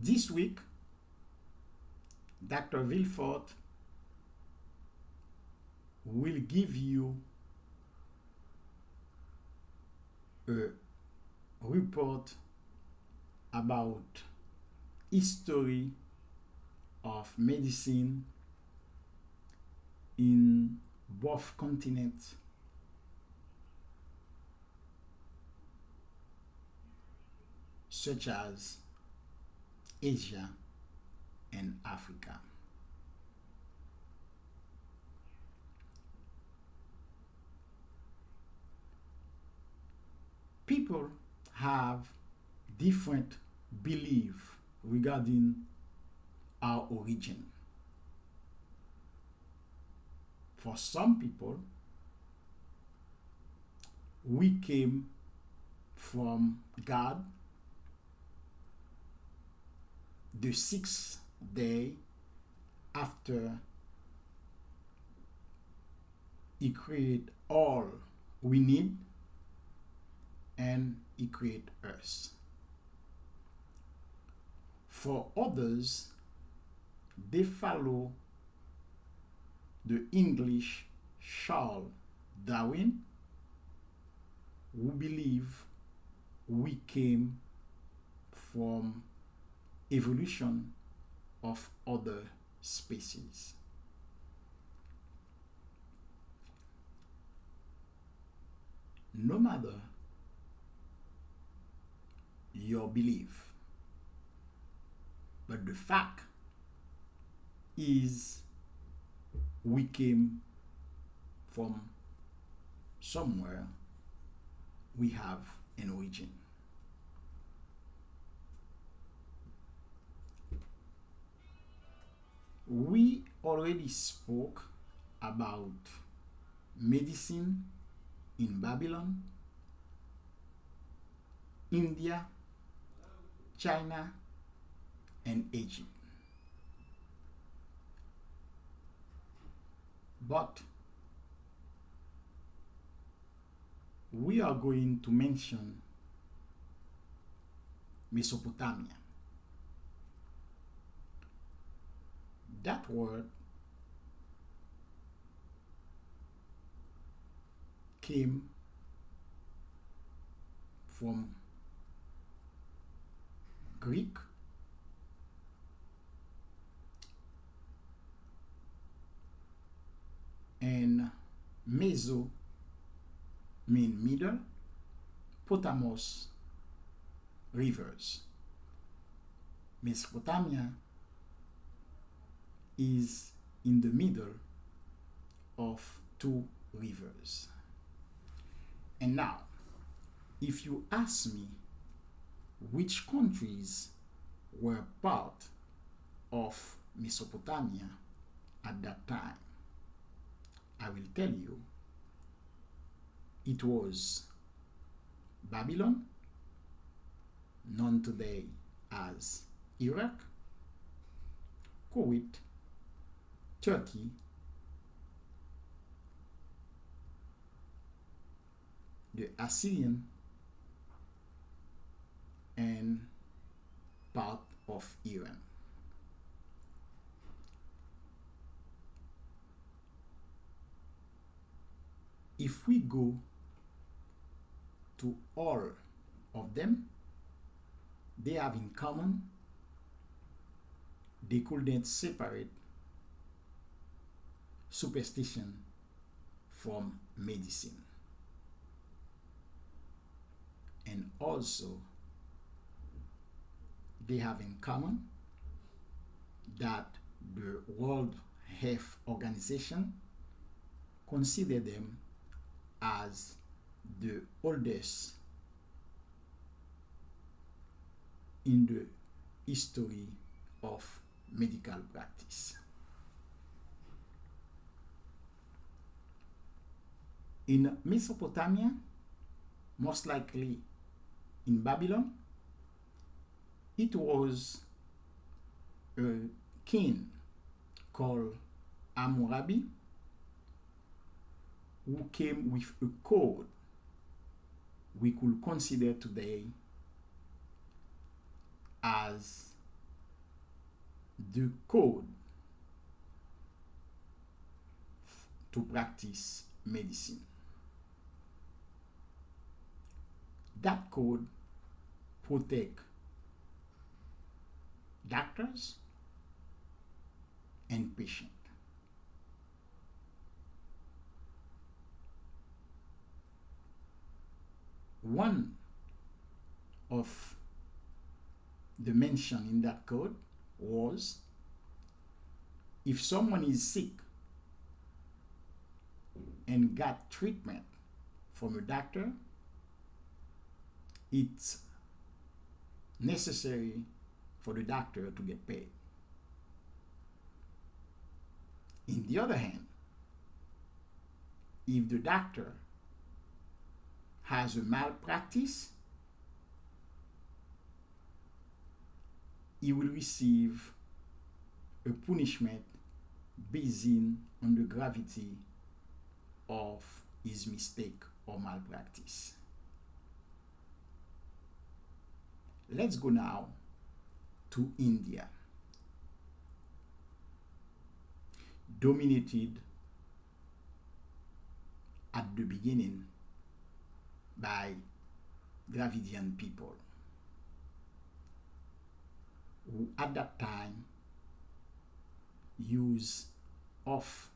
This week, Dr. Vilfort will give you a report about history of medicine in both continents, such as Asia and Africa. People have different beliefs regarding our origin. For some people, we came from God the sixth day after He created all we need and He created us. For others, they follow the English Charles Darwin, who believe we came from evolution of other species. No matter your belief, but the fact is we came from somewhere, we have an origin. We already spoke about medicine in Babylon, India, China, and Egypt. But we are going to mention Mesopotamia. That word came from Greek, and Meso mean middle, Potamos rivers. Mesopotamia is in the middle of two rivers. And now, if you ask me which countries were part of Mesopotamia at that time, I will tell you it was Babylon, known today as Iraq, Kuwait, Turkey, the Assyrian, and part of Iran. If we go to all of them, they have in common they couldn't separate superstition from medicine. And also, they have in common that the World Health Organization consider them as the oldest in the history of medical practice. In Mesopotamia, most likely in Babylon, it was a king called Hammurabi who came with a code we could consider today as the code to practice medicine. That code protect doctors and patient. One of the mention in that code was if someone is sick and got treatment from a doctor, it's necessary for the doctor to get paid. In the other hand, if the doctor has a malpractice, he will receive a punishment based on the gravity of his mistake or malpractice. Let's go now to India, dominated at the beginning by Dravidian people, who at that time use of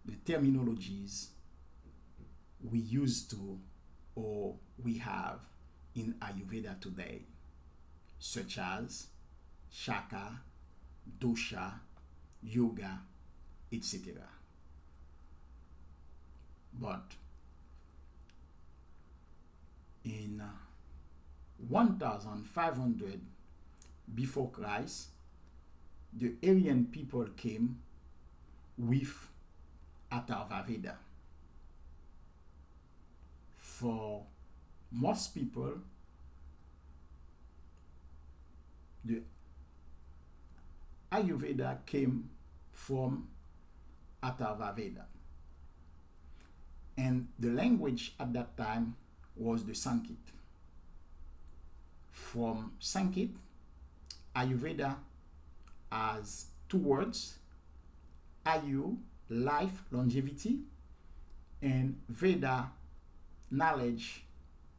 the terminologies we used to or we have in Ayurveda today, such as Shaka, Dosha, Yoga, etc. But in 1500 before Christ, the Aryan people came with Atharva Veda. For most people, the Ayurveda came from Atharva Veda. And the language at that time was the Sanskrit. From Sanskrit, Ayurveda has two words: Ayu, life, longevity, and Veda, knowledge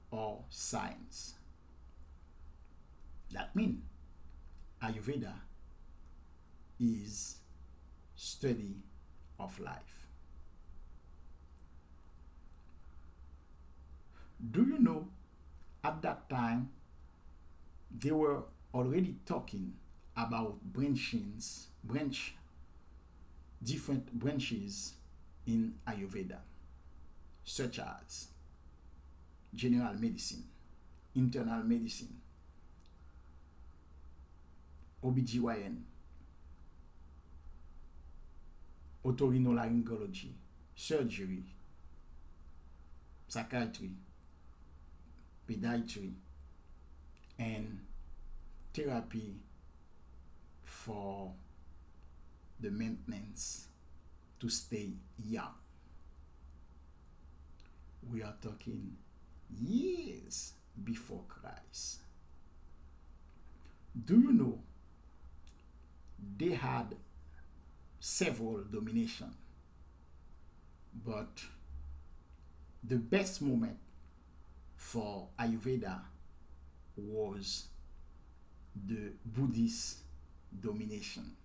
or science. That means Ayurveda is study of life. Do you know at that time they were already talking about different branches in Ayurveda, such as general medicine, internal medicine, OBGYN, otorhinolaryngology, surgery, psychiatry, pediatry, and therapy for the maintenance to stay young. We are talking years before Christ. Do you know they had several dominations, but the best moment for Ayurveda was the Buddhist domination.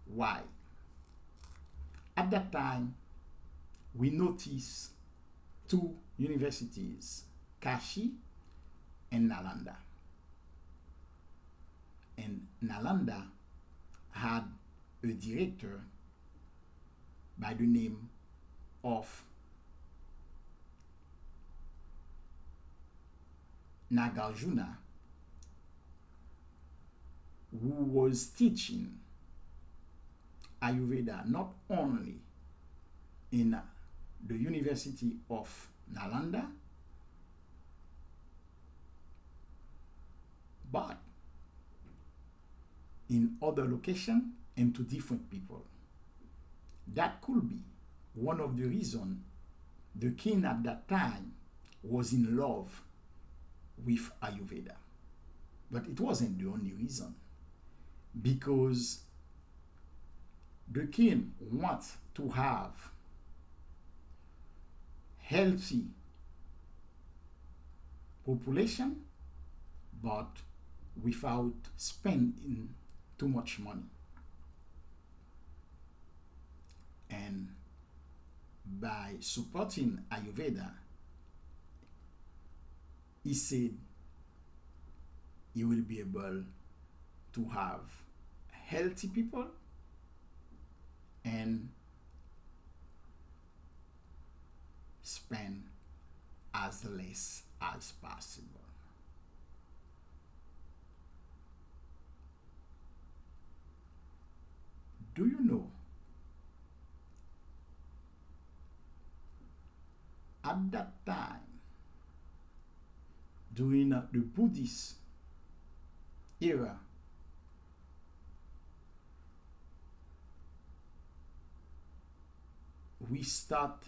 Why? At that time, we noticed two universities, Kashi and Nalanda. And Nalanda had a director by the name of Nagarjuna, who was teaching Ayurveda not only in the University of Nalanda, but in other locations and to different people. That could be one of the reasons the king at that time was in love with Ayurveda. But it wasn't the only reason. because the king wants to have healthy population, but without spending too much money. And by supporting Ayurveda, he said he will be able to have healthy people and spend as less as possible. Do you know at that time, during the Buddhist era, we start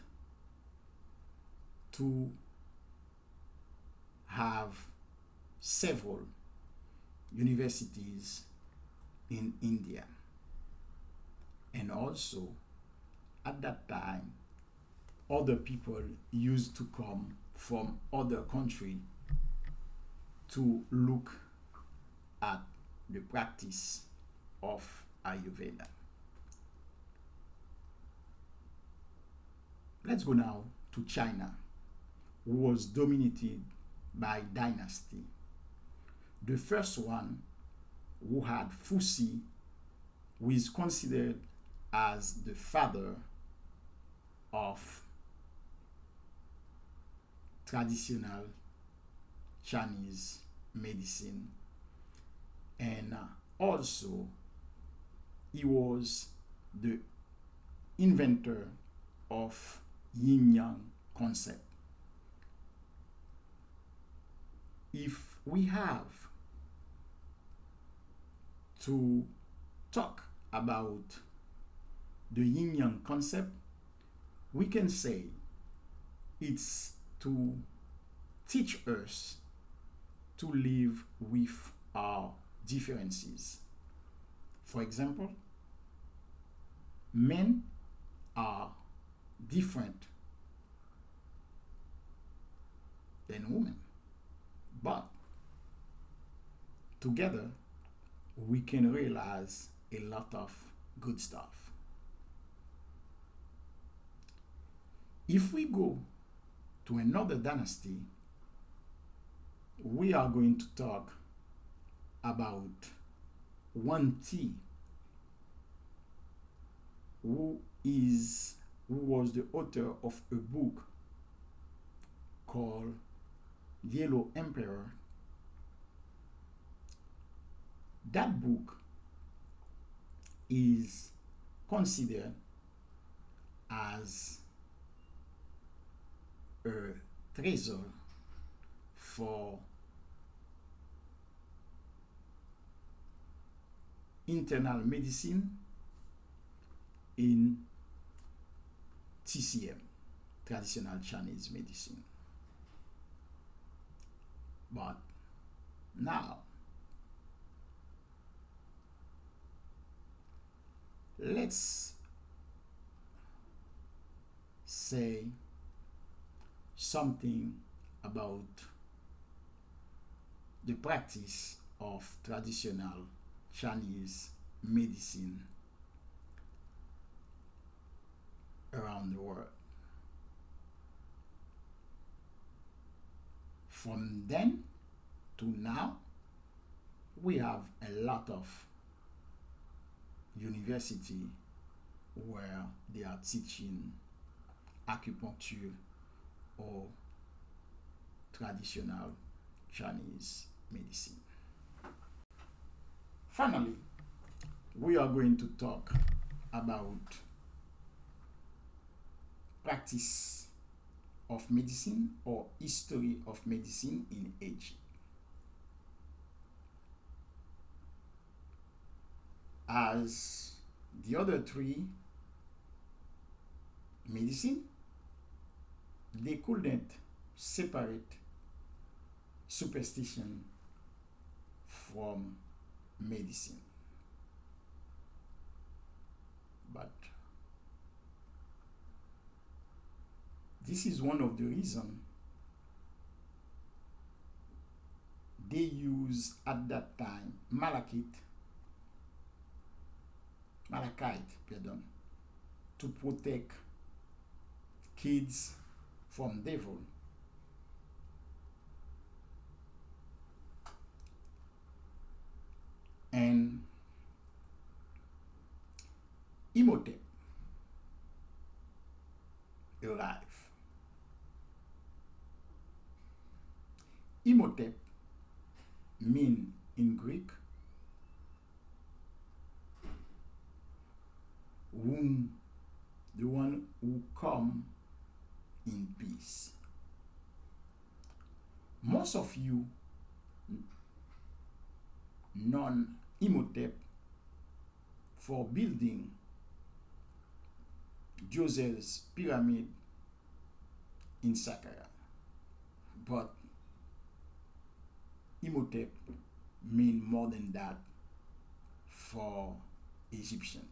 to have several universities in India. And also, at that time, other people used to come from other country to look at the practice of Ayurveda. Let's go now to China, who was dominated by dynasty. The first one, who had Fuxi, who is considered as the father of traditional Chinese medicine, and also he was the inventor of yin yang concept. If we have to talk about the yin yang concept, we can say it's to teach us to live with our differences. For example, men are different than women, but together we can realize a lot of good stuff. If we go to another dynasty, we are going to talk about Wan Ti, who was the author of a book called Yellow Emperor. That book is considered as a treasure for internal medicine in TCM, traditional Chinese medicine. But now, let's say something about the practice of traditional Chinese medicine around the world. From then to now, we have a lot of university where they are teaching acupuncture or traditional Chinese medicine. Finally, we are going to talk about practice of medicine or history of medicine in aging. As the other three medicine, they couldn't separate superstition from medicine. But this is one of the reasons they use at that time malachite, pardon, to protect kids from devil. And Imhotep arrived. Imhotep mean in Greek whom the one who come in peace. Most of you known Imhotep for building Djoser's pyramid in Saqqara, but Imhotep mean more than that for Egyptian.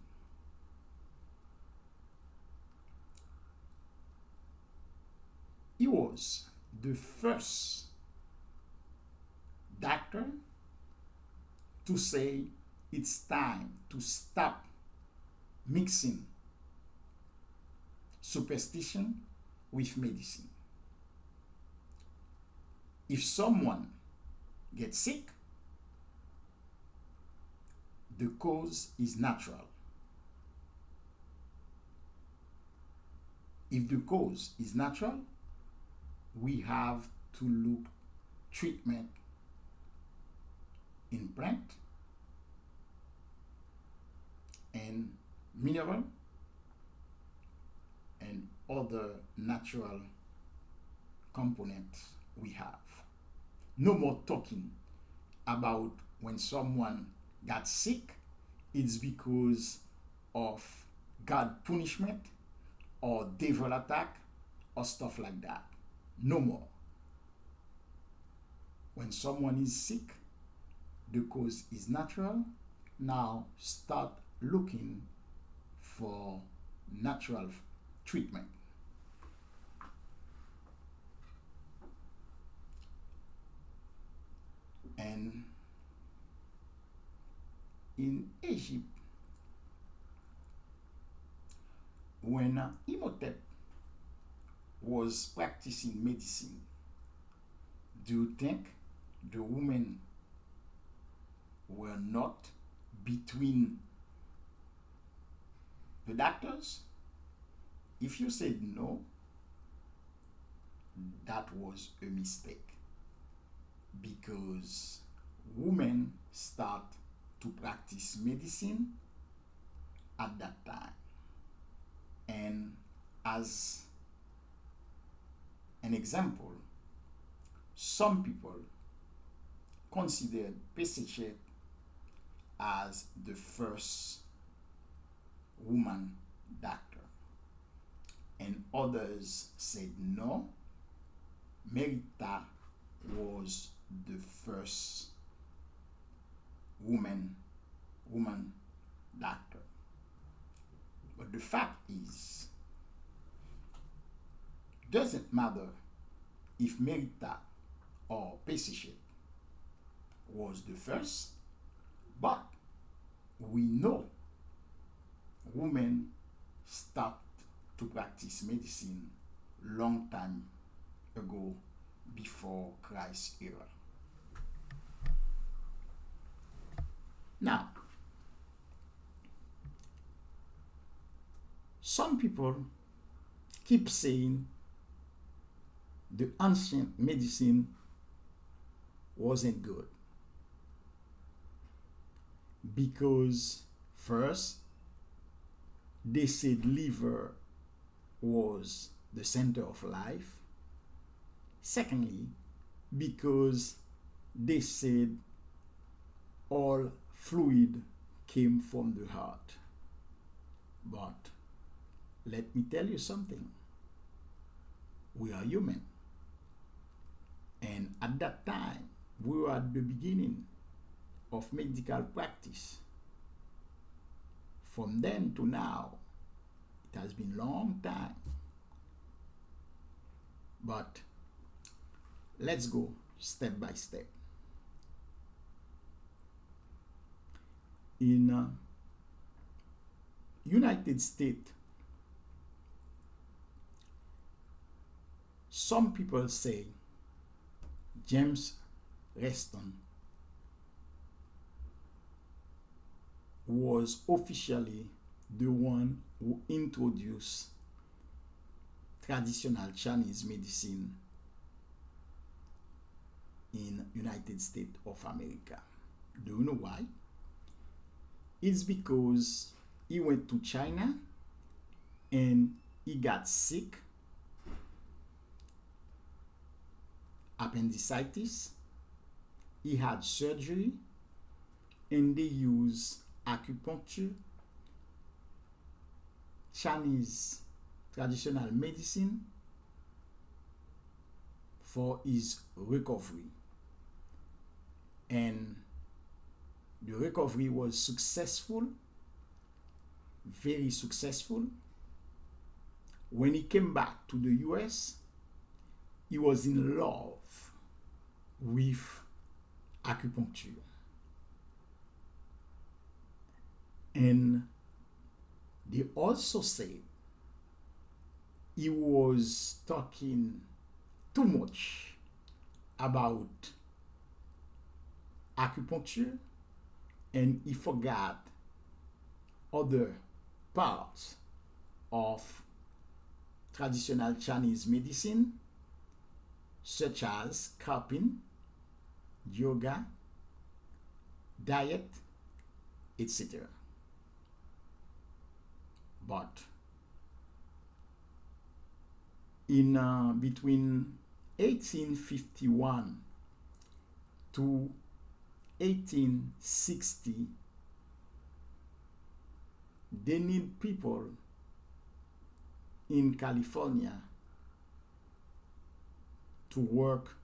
He was the first doctor to say it's time to stop mixing superstition with medicine. If someone gets sick, the cause is natural. If the cause is natural, we have to look treatment in plant and mineral and other natural components we have. No more talking about when someone got sick, it's because of God punishment or devil attack or stuff like that. No more. When someone is sick, the cause is natural. Now start looking for natural treatment. And in Egypt, when Imhotep was practicing medicine, do you think the women were not between the doctors? If you said no, that was a mistake, because women start to practice medicine at that time. And as an example, some people considered Practitioner as the first woman doctor, and others said no, Merita was the first woman doctor. But the fact is, doesn't matter if Merita or Practitioner was the first, but we know women start to practice medicine long time ago, before Christ's era. Now, some people keep saying the ancient medicine wasn't good because first they said liver was the center of life. Secondly, because they said all fluid came from the heart. But let me tell you something. We are human. And at that time, we were at the beginning of medical practice. From then to now, it has been a long time. But let's go step by step. In United States, some people say James Reston was officially the one who introduced traditional Chinese medicine in United States of America. Do you know why? It's because he went to China and he got sick, appendicitis, he had surgery, and they used acupuncture, Chinese traditional medicine for his recovery. And the recovery was successful, very successful. When he came back to the US, he was in love with acupuncture. And they also say he was talking too much about acupuncture and he forgot other parts of traditional Chinese medicine, such as cupping, yoga, diet, etc. But in between 1851 to 1860, they need people in California to work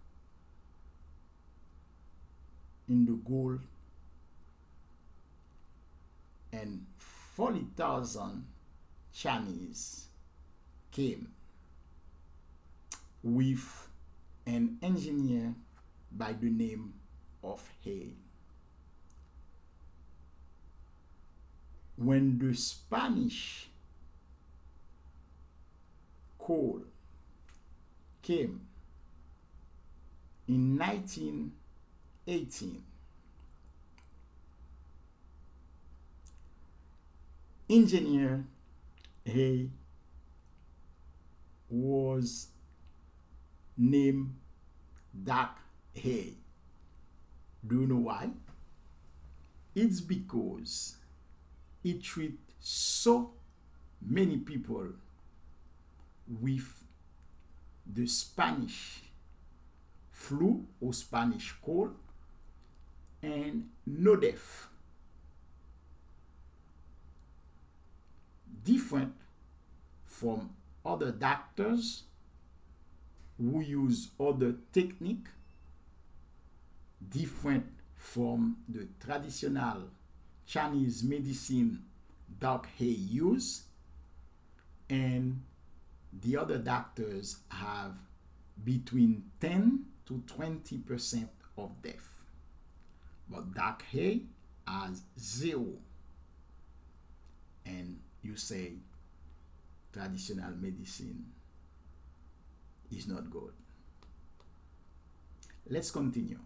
in the gold, and 40,000 Chinese came with an engineer by the name of Hay. When the Spanish coal came in 1918, engineer Hay was named Doc Hay. Do you know why? It's because he treated so many people with the Spanish flu or Spanish cold and no death. Different from other doctors who use other technique, different from the traditional Chinese medicine Doc Hay use, and the other doctors have between 10 to 20% of death. But Doc Hay has 0. And you say traditional medicine is not good. Let's continue.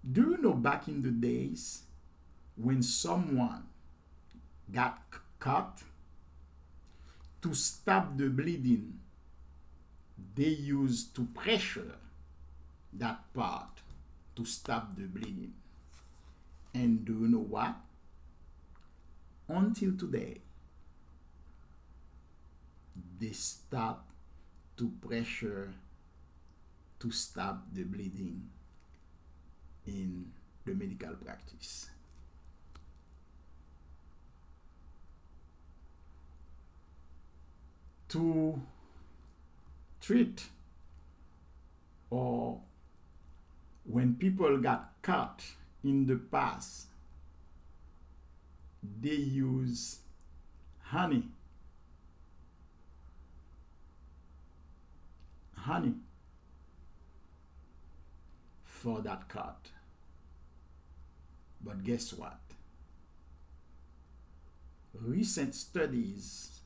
Do you know back in the days when someone got cut, to stop the bleeding, they used to pressure that part to stop the bleeding? And do you know what? Until today, they stop to pressure to stop the bleeding in the medical practice. To treat, or when people got cut in the past, they use honey. Honey for that cut. But guess what? Recent studies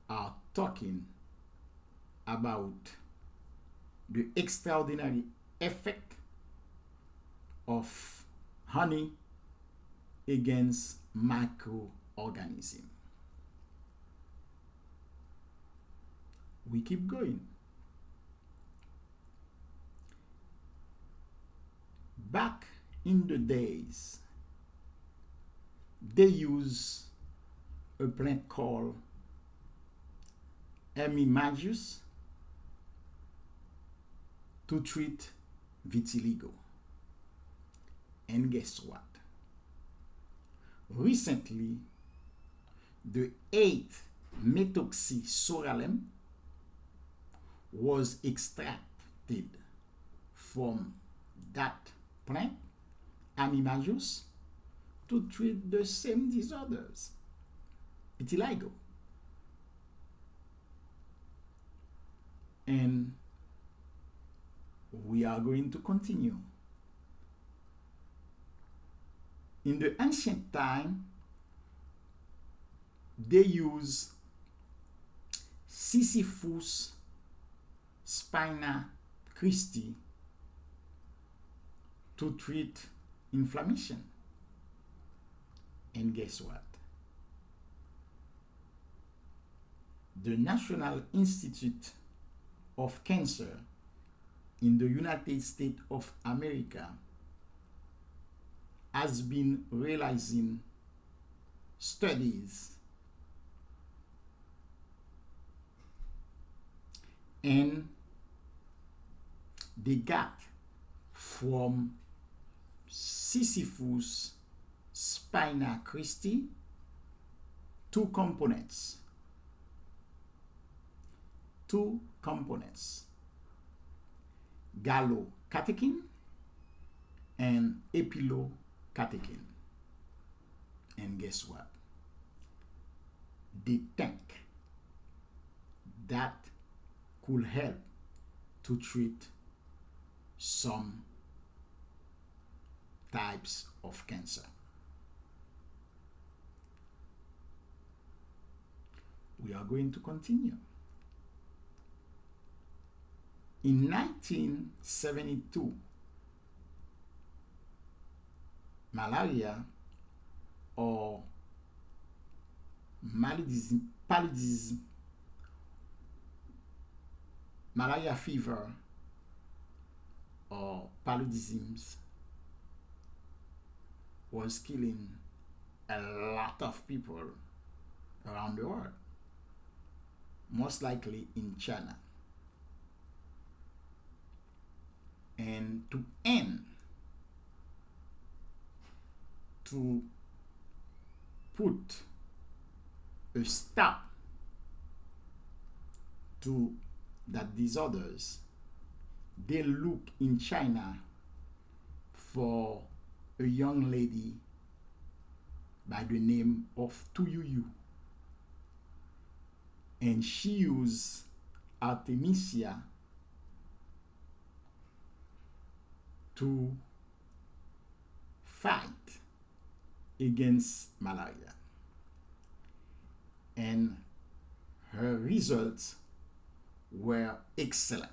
are talking about the extraordinary effect of honey against microorganisms. We keep going. Back in the days, they use a plant called Hemimagus to treat vitiligo. And guess what? Recently, the 8th methoxysoralem was extracted from that plant, Hemimagus, to treat the same disorders, vitiligo. And we are going to continue. In the ancient time, they use Sisyphus spina Christi to treat inflammation. And guess what? The National Institute of Cancer in the United States of America has been realizing studies, and they got from Sisyphus spina Christi two components. Gallocatechin and epilocatechin. And guess what? They think that could help to treat some types of cancer. We are going to continue. In 1972, malaria or paludism, malaria fever or paludisms was killing a lot of people around the world, most likely in China. And to put a stop to that disorders, they look in China for a young lady by the name of Tuyuyu, and she used Artemisia to fight against malaria, and her results were excellent.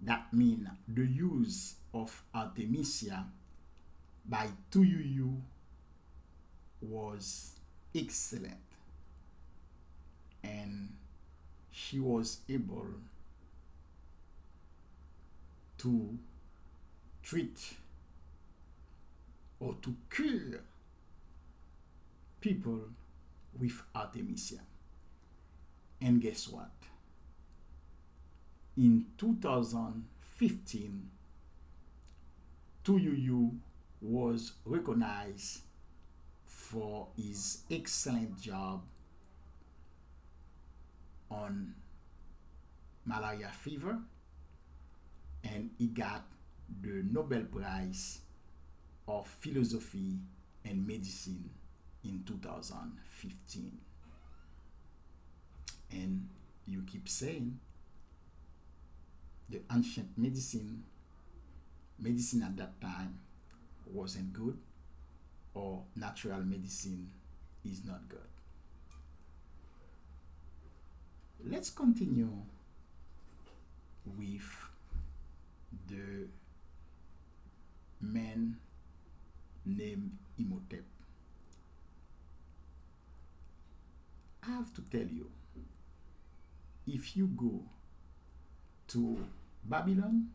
That means the use of Artemisia by Tuyuyu was excellent, and she was able to treat or to cure people with Artemisia. And guess what? In 2015, Tuyuyu was recognized for his excellent job on malaria fever, and he got the Nobel Prize of Philosophy and Medicine in 2015. And you keep saying the ancient medicine at that time wasn't good, or natural medicine is not good. Let's continue with the man named Imhotep. I have to tell you, if you go to Babylon,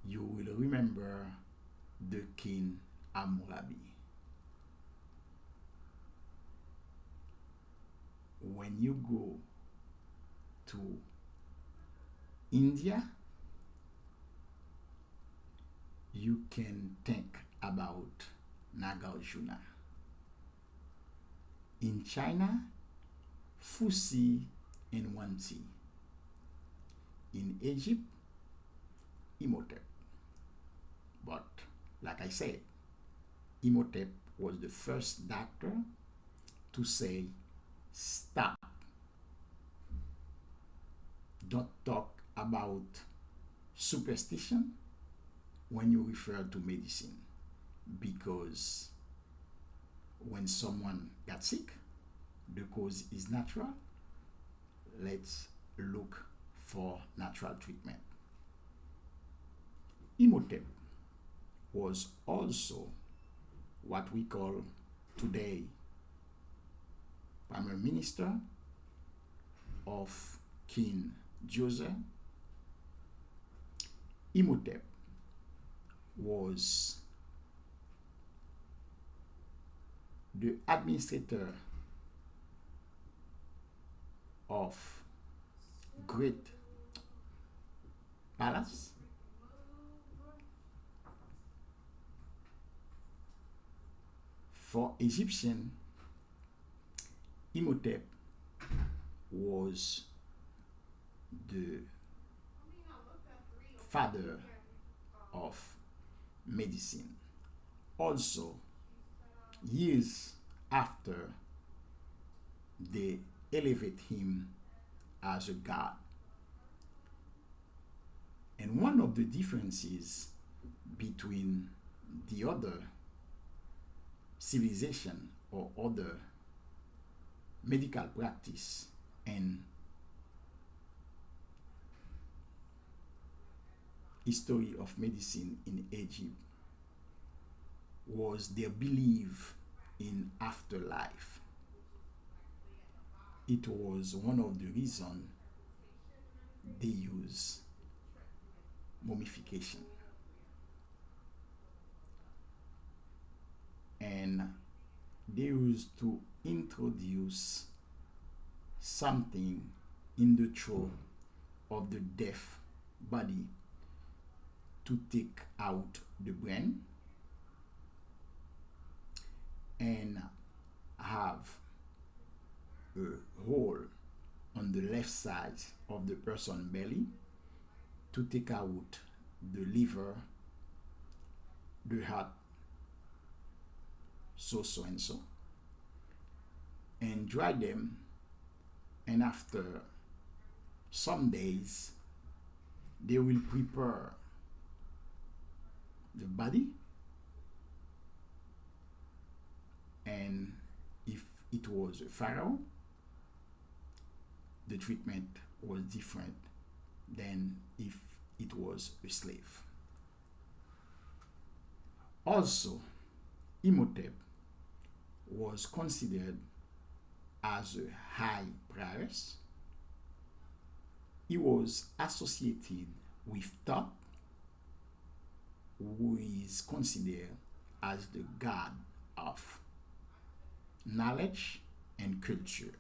you will remember the king Hammurabi. When you go to India, you can think about Nagarjuna. In China, Fuxi and Wanzi. In Egypt, Imhotep. But like I said, Imhotep was the first doctor to say, stop. Don't talk about superstition when you refer to medicine, because when someone got sick, the cause is natural. Let's look for natural treatment. Imhotep was also what we call today Prime Minister of King Jose. Imhotep was the administrator of Great Palace. For Egyptian, Imhotep was the father of medicine. Also, years after, they elevate him as a god. And one of the differences between the other civilization or other medical practice and history of medicine in Egypt was their belief in afterlife. It was one of the reasons they use mummification. And they used to introduce something in the throat of the deaf body to take out the brain and have a hole on the left side of the person's belly to take out the liver, the heart, so and so, and dry them, and after some days they will prepare the body, and if it was a pharaoh, the treatment was different than if it was a slave. Also, Imhotep was considered as a high priest. He was associated with Thoth, who is considered as the god of knowledge and culture.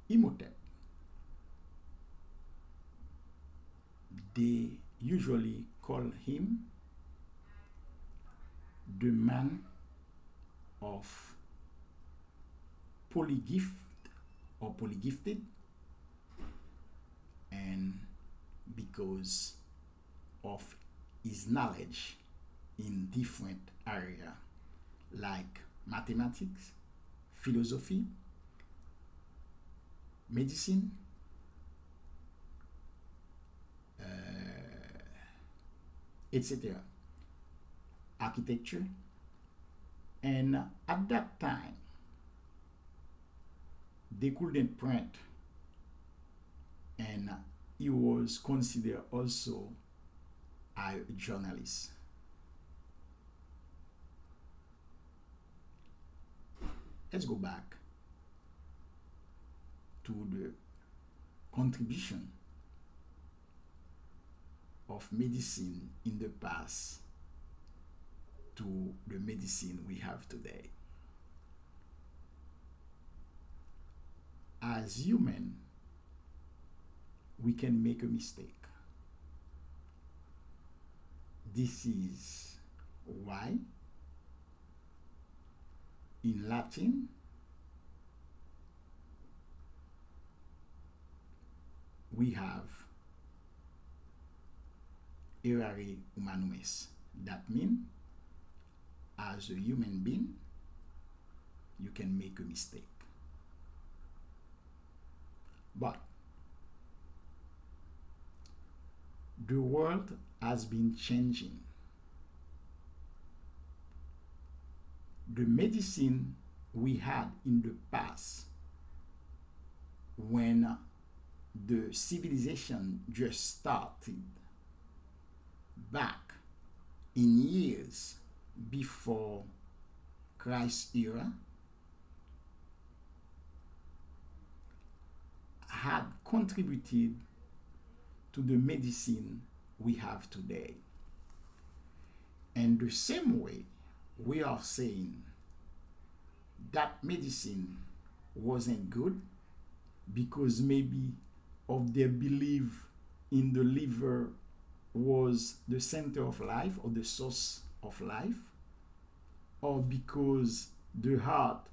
Imhotep, they usually call him the man of polygift or polygifted, and because of his knowledge in different areas like mathematics, philosophy, medicine, etc., architecture. And at that time, they couldn't print, and he was considered also a journalist. Let's go back to the contribution of medicine in the past to the medicine we have today. As human, we can make a mistake. This is why in Latin we have errare humanum est. That means as a human being, you can make a mistake. But the world has been changing. The medicine we had in the past, when the civilization just started back in years before Christ's era, had contributed to the medicine we have today. And the same way, we are saying that medicine wasn't good because maybe of their belief in the liver was the center of life or the source of life, or because the heart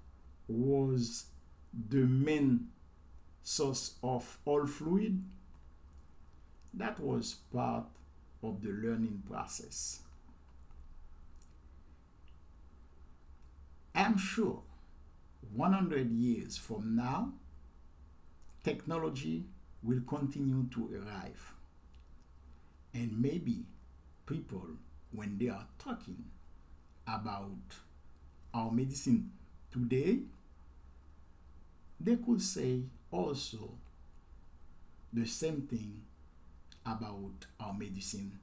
was the main source of all fluid. That was part of the learning process. I'm sure 100 years from now, technology will continue to arrive. And maybe people, when they are talking about our medicine today, they could say also the same thing about our medicine.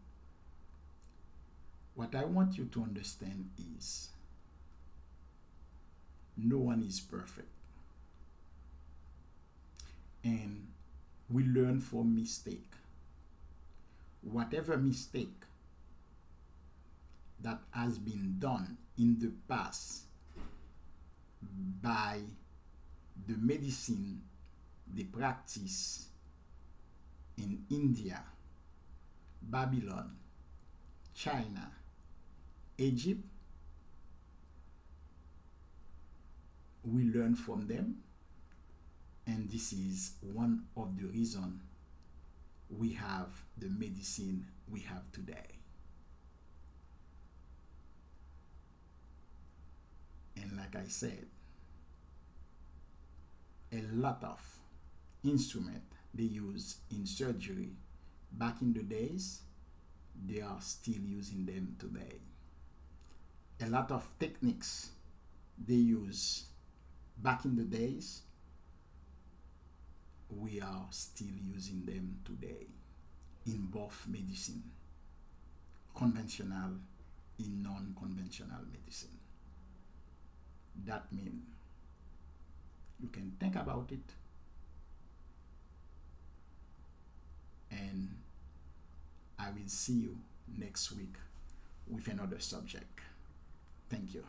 What I want you to understand is no one is perfect. And we learn from mistake. Whatever mistake that has been done in the past by the medicine they practice in India, Babylon, China, Egypt, we learn from them, and this is one of the reasons we have the medicine we have today. And like I said, a lot of instruments they use in surgery back in the days, they are still using them today. A lot of techniques they use back in the days, we are still using them today in both medicine, conventional, in non-conventional medicine. That means you can think about it, and I will see you next week with another subject. Thank you.